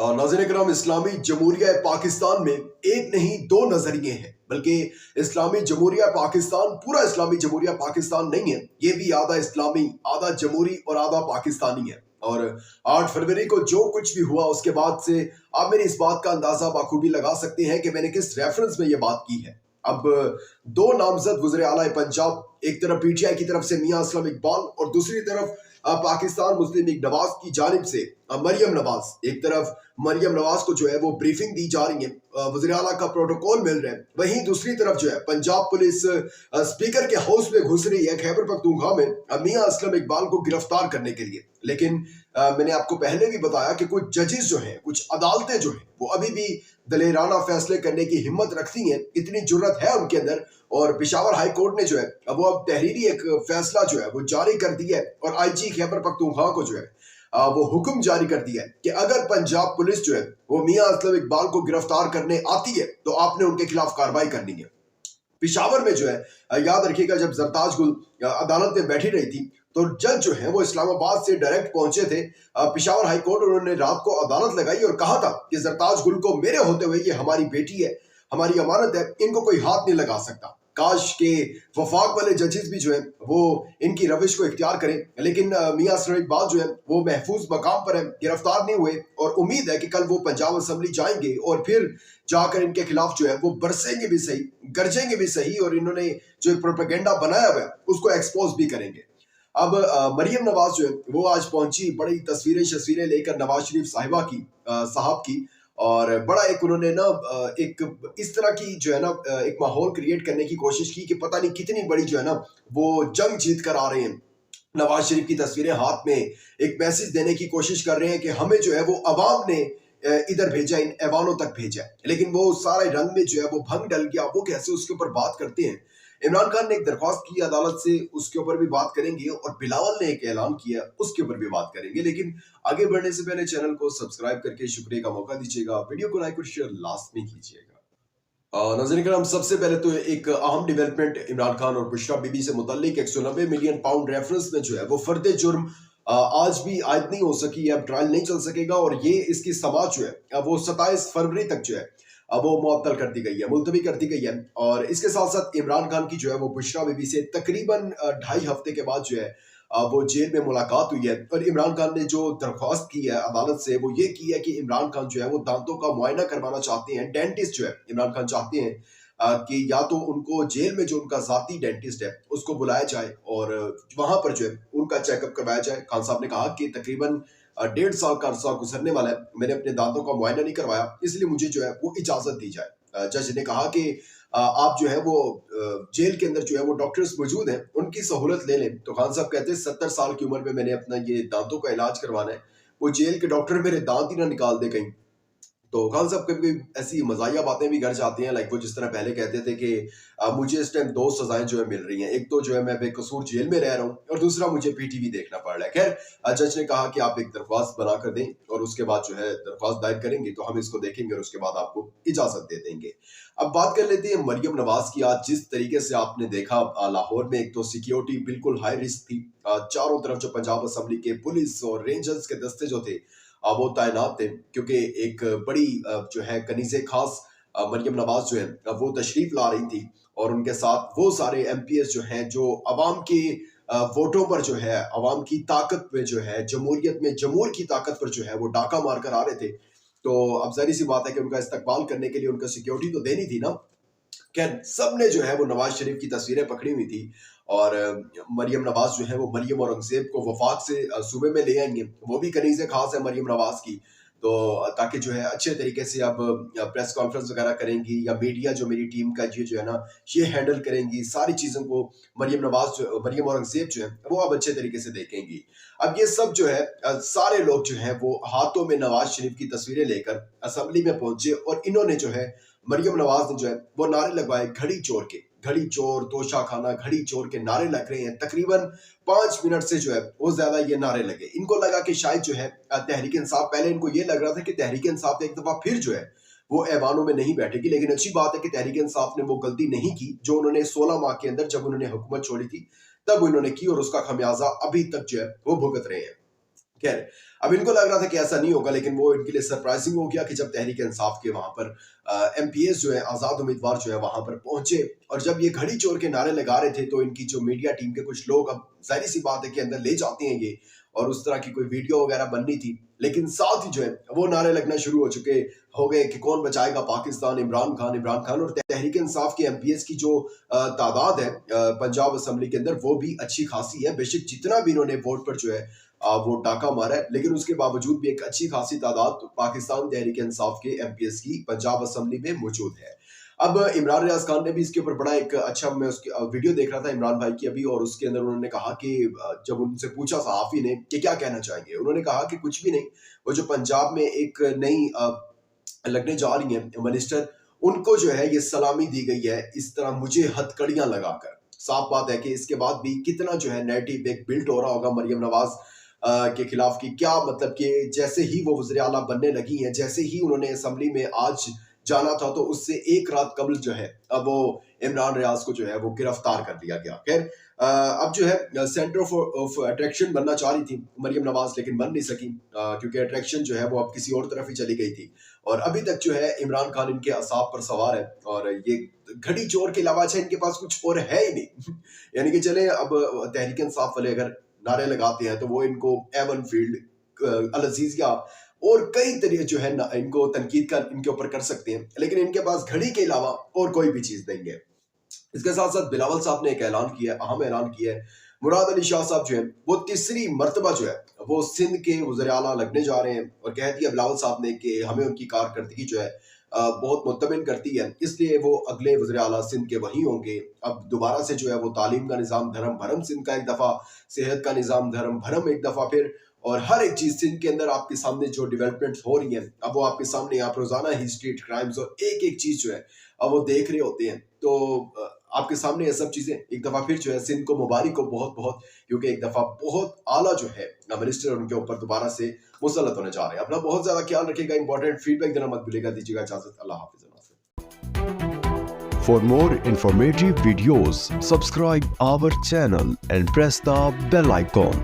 नाज़रीन किराम, इस्लामी जमहूरिया पाकिस्तान में एक नहीं दो नजरिए हैं, बल्कि इस्लामी जमहूरिया पाकिस्तान पूरा इस्लामी जमहूरिया पाकिस्तान नहीं है। ये भी आधा इस्लामी, आधा जमहूरी और आधा पाकिस्तानी है। और 8 फरवरी को जो कुछ भी हुआ उसके बाद से आप मेरी इस बात का अंदाजा बाखूबी लगा सकते हैं कि मैंने किस रेफरेंस में ये बात की है। अब दो नामजद वज़ीर आला पंजाब, एक तरफ पीटीआई की तरफ से मियां असलम इकबाल और दूसरी तरफ पाकिस्तान मुस्लिम लीग नवाज की जानिब से मरियम नवाज। एक तरफ मरियम नवाज को जो है वो ब्रीफिंग दी जा रही है, वज़ीर आला का प्रोटोकॉल मिल रहा है। वहीं दूसरी तरफ जो है पंजाब पुलिस स्पीकर के हाउस में घुस रही है खैबर पख्तूनख्वा में मियां असलम इकबाल को गिरफ्तार करने के लिए। लेकिन मैंने आपको पहले भी बताया कि कुछ जजेस जो हैं, कुछ अदालतें जो हैं, वो अभी भी दलेराना फैसले करने की हिम्मत रखती हैं, इतनी जुर्रत है उनके अंदर। और पेशावर हाई कोर्ट ने जो है वो अब तहरीरी एक फैसला जो है वो जारी कर दिया है और आईजी खैबर पख्तूनख्वा को जो है वो हुक्म जारी कर दिया है कि अगर पंजाब पुलिस जो है वो मियां असलम इकबाल को गिरफ्तार करने आती है तो आपने उनके खिलाफ कार्रवाई करनी है। पिशावर में जो है याद रखिएगा, जब जरताज गुल अदालत में बैठी रही थी तो जज जो है वो इस्लामाबाद से डायरेक्ट पहुंचे थे पिशावर हाई कोर्ट। उन्होंने रात को अदालत लगाई और कहा था कि जरताज गुल को मेरे होते हुए ये हमारी बेटी है, हमारी अमानत है, इनको कोई हाथ नहीं लगा सकता। काश के वफाक वाले जजेस भी जो है वो इनकी रविश को इख्तियार करें। लेकिन मियां असलम इकबाल जो है वो महफूज मकाम पर है, गिरफ्तार नहीं हुए और उम्मीद है कि कल वो पंजाब असेंबली जाएंगे और फिर जाकर इनके खिलाफ जो है वो बरसेंगे भी सही, गरजेंगे भी सही और इन्होंने जो एक प्रोपेगेंडा बनाया हुआ है उसको एक्सपोज भी करेंगे। अब मरियम नवाज जो है वो आज पहुंची बड़ी तस्वीरें लेकर नवाज शरीफ साहब की। और बड़ा एक उन्होंने ना एक इस तरह की जो है ना एक माहौल क्रिएट करने की कोशिश की कि पता नहीं कितनी बड़ी जो है ना वो जंग जीत कर आ रहे हैं। नवाज शरीफ की तस्वीरें हाथ में एक मैसेज देने की कोशिश कर रहे हैं कि हमें जो है वो अवाम ने इधर भेजा, इन ऐवानों तक भेजा। लेकिन वो सारे रंग में जो है वो भंग डल गया। वो कैसे उसके ऊपर बात करते हैं। इमरान खान ने एक दरख्वास्त की अदालत से, उसके ऊपर भी बात करेंगे और बिलावल ने एक ऐलान किया, उसके ऊपर भी बात करेंगे। लेकिन आगे बढ़ने से पहले चैनल को सब्सक्राइब करके शुक्रिया का मौका दीजिएगा, वीडियो को लाइक और शेयर लास्ट में कीजिएगा। नाज़रीन करम, सबसे पहले तो एक अहम डेवलपमेंट इमरान खान और बुशरा बीबी से मुतल्लिक 190 मिलियन पाउंड रेफरेंस में जो है वो फर्द जुर्म आज भी आयद नहीं हो सकी है, अब ट्रायल नहीं चल सकेगा और ये इसकी समाज जो है वो 27 फरवरी तक जो है वो मुअत्तल कर दी गई है, मुलतवी कर दी गई है। और इसके साथ साथ इमरान खान की जो है वो बुशरा बीबी से तकरीबन 2.5 हफ्ते के बाद जो है वो जेल में मुलाकात हुई है। और इमरान खान ने जो दरख्वास्त की है अदालत से वो ये की है कि इमरान खान जो है वो दांतों का मुआयना करवाना चाहते हैं। डेंटिस्ट जो है इमरान खान चाहते हैं कि या तो उनको जेल में जो उनका जाती डेंटिस्ट है उसको बुलाया जाए और वहां पर जो है उनका चेकअप करवाया जाए। खान साहब ने कहा कि तकरीबन 1.5 साल का अरसा गुजरने वाला है, मैंने अपने दांतों का मुआयना नहीं करवाया, इसलिए मुझे जो है वो इजाजत दी जाए। जज ने कहा कि आप जो है वो जेल के अंदर जो है वो डॉक्टर्स मौजूद हैं, उनकी सहूलत ले लें। तो खान साहब कहते हैं 70 साल की उम्र में मैंने अपना ये दांतों का इलाज करवाना है, वो जेल के डॉक्टर मेरे दांत ही ना निकाल दे कहीं। तो खान साहब कभी ऐसी मजाया बातें भी कर जाती हैं, लाइक वो जिस तरह पहले कहते थे कि मुझे इस टाइम 2 सजाएं जो है मिल रही हैं, एक तो जो है मैं बेकसूर जेल में रह रहा हूँ और दूसरा मुझे पीटीवी देखना पड़ रहा है। खैर जज ने कहा कि आप एक दरख्वास्त बना कर दें और उसके बाद जो है दरख्वास्त दायर करेंगे तो हम इसको देखेंगे और उसके बाद आपको इजाजत दे देंगे। अब बात कर लेते हैं मरियम नवाज की। आज जिस तरीके से आपने देखा लाहौर में एक तो सिक्योरिटी बिल्कुल हाई रिस्क थी, चारों तरफ जो पंजाब असेंबली के पुलिस और रेंजर्स के दस्ते जो थे वो तैनात थे, क्योंकि एक बड़ी जो है कनीज़े खास मरियम नवाज जो है वो तशरीफ ला रही थी और उनके साथ वो सारे एमपीएस जो हैं जो अवाम के वोटों पर जो है, अवाम की ताकत पे जो है, जमहूरियत में जमहूर की ताकत पर जो है वो डाका मार कर आ रहे थे। तो अब जाहिर सी बात है कि उनका इस्तकबाल करने के लिए उनका सिक्योरिटी तो देनी थी ना। खैर सबने जो है वो नवाज शरीफ की तस्वीरें पकड़ी हुई थी और मरियम नवाज जो है वो मरियम औरंगजेब को वफाक से सूबे में ले आएंगे। वो भी कनीज़े खास है मरियम नवाज की, तो ताकि जो है अच्छे तरीके से अब प्रेस कॉन्फ्रेंस वगैरह करेंगी या मीडिया जो मेरी टीम का ये जो है ना ये हैंडल करेंगी सारी चीज़ों को। मरियम औरंगजेब जो है वो अब अच्छे तरीके से देखेंगी। अब ये सब जो है सारे लोग जो है वो हाथों में नवाज शरीफ की तस्वीरें लेकर असेंबली में पहुंचे और इन्होंने जो है मरियम नवाज ने जो है वो नारे लगवाए घड़ी चोर के, घड़ी चोर, तोशा खाना, घड़ी चोर के नारे लग रहे हैं। तकरीबन 5 मिनट से जो है वो ज्यादा ये नारे लगे। इनको लगा कि शायद जो है तहरीक इंसाफ, पहले इनको ये लग रहा था कि तहरीक इंसाफ एक दफा फिर जो है वो ऐवानों में नहीं बैठेगी, लेकिन अच्छी बात है कि तहरीक इंसाफ ने वो गलती नहीं की जो उन्होंने 16 माह के अंदर जब उन्होंने हुकूमत छोड़ी थी तब उन्होंने की और उसका खमियाजा अभी तक जो है वो भुगत रहे हैं। खैर, अब इनको लग रहा था कि ऐसा नहीं होगा, लेकिन वो इनके लिए सरप्राइजिंग हो गया कि जब तहरीक इंसाफ के वहां पर एमपीएस जो है, आजाद उम्मीदवार जो है, वहां पर पहुंचे और जब ये घड़ी चोर के नारे लगा रहे थे, तो इनकी जो मीडिया टीम के कुछ लोग, अब जाहिर सी बात है कि अंदर ले जाते हैं ये, और उस तरह की कोई वीडियो वगैरह बननी थी, लेकिन साथ ही जो है वो नारे लगना शुरू हो गए कि कौन बचाएगा पाकिस्तान, इमरान खान, इमरान खान। और तहरीक इंसाफ के एमपीएस की जो तादाद है पंजाब असम्बली के अंदर, वो भी अच्छी खासी है। बेशक जितना भी इन्होंने वोट पर जो है वो डाका मारा है, लेकिन उसके बावजूद भी एक अच्छी खासी तादाद पाकिस्तान तहरीक इंसाफ के एमपीएस की पंजाब असम्बली में मौजूद है। अब इमरान रियाज खान ने भी इसके ऊपर बड़ा एक अच्छा, मैं उसकी वीडियो देख रहा था इमरान भाई की अभी, और उसके अंदर उन्होंने कहा कि जब उनसे पूछा सहाफी ने कि क्या कहना चाहेंगे, उन्होंने कहा कि कुछ भी नहीं, वो जो पंजाब में एक नई लगने जा रही है मिनिस्टर, उनको जो है ये सलामी दी गई है इस तरह मुझे हथकड़ियां लगाकर। साफ बात है कि इसके बाद भी कितना जो है नैरेटिव एक बिल्ट हो रहा होगा मरियम नवाज के खिलाफ की, क्या मतलब कि जैसे ही वो वज़ीर आला बनने लगी हैं, जैसे ही उन्होंने असेंबली में आज जाना था, तो उससे एक रात कबल जो है अब वो इमरान रियाज को जो है वो गिरफ्तार कर लिया गया। खैर, अब जो है सेंटर ऑफ अट्रैक्शन बनना चाह रही थी मरियम नवाज, लेकिन बन नहीं सकी क्योंकि अट्रैक्शन जो है वो अब किसी और तरफ ही चली गई थी, और अभी तक जो है इमरान खान इनके असाब पर सवार है, और ये घड़ी चोर के अलावा अच्छा इनके पास कुछ और है ही नहीं। यानी कि चले, अब तहरीक इंसाफ वाले अगर नारे लगाते हैं तो वो इनको एवन फील्ड, अल अजीजिया और कई तरीके जो है इनको तनकीद का इनके ऊपर कर सकते हैं, लेकिन इनके पास घड़ी के अलावा और कोई भी चीज नहीं है। इसके साथ साथ बिलावल साहब ने एक ऐलान किया, अहम ऐलान किया है। मुराद अली शाह साहब जो है वो तीसरी मर्तबा जो है वो सिंध के वज़ीर आला लगने जा रहे हैं, और कह दिया बिलावल साहब ने कि हमें उनकी कारकर्दगी जो है बहुत मुतमिन करती है, इसलिए वो अगले वज़ीर आला सिंध के वही होंगे। अब दोबारा से जो है वो तालीम का निज़ाम धर्म भरम सिंध का एक दफ़ा, सेहत का निज़ाम धर्म भरम एक दफ़ा फिर, और हर एक चीज़ सिंध के अंदर आपके सामने जो डेवलपमेंट्स हो रही हैं, अब वो आपके सामने, आप रोज़ाना ही स्ट्रीट क्राइम्स और एक एक चीज़ जो है अब वो देख रहे होते हैं। तो आपके सामने ये सब चीज़ें एक दफ़ा फिर जो है सिंध को मुबारक हो बहुत बहुत, क्योंकि एक दफ़ा बहुत आला जो है मिनिस्टर उनके ऊपर दोबारा से मुसल्लत होने जा रहे हैं। अपना बहुत ज़्यादा ख्याल रखिएगा, इंपॉर्टेंट फीडबैक देना मत भूलिएगा। दीजिएगा इजाज़त, अल्लाह हाफ़िज़। For more informative videos, subscribe our channel and press the bell icon.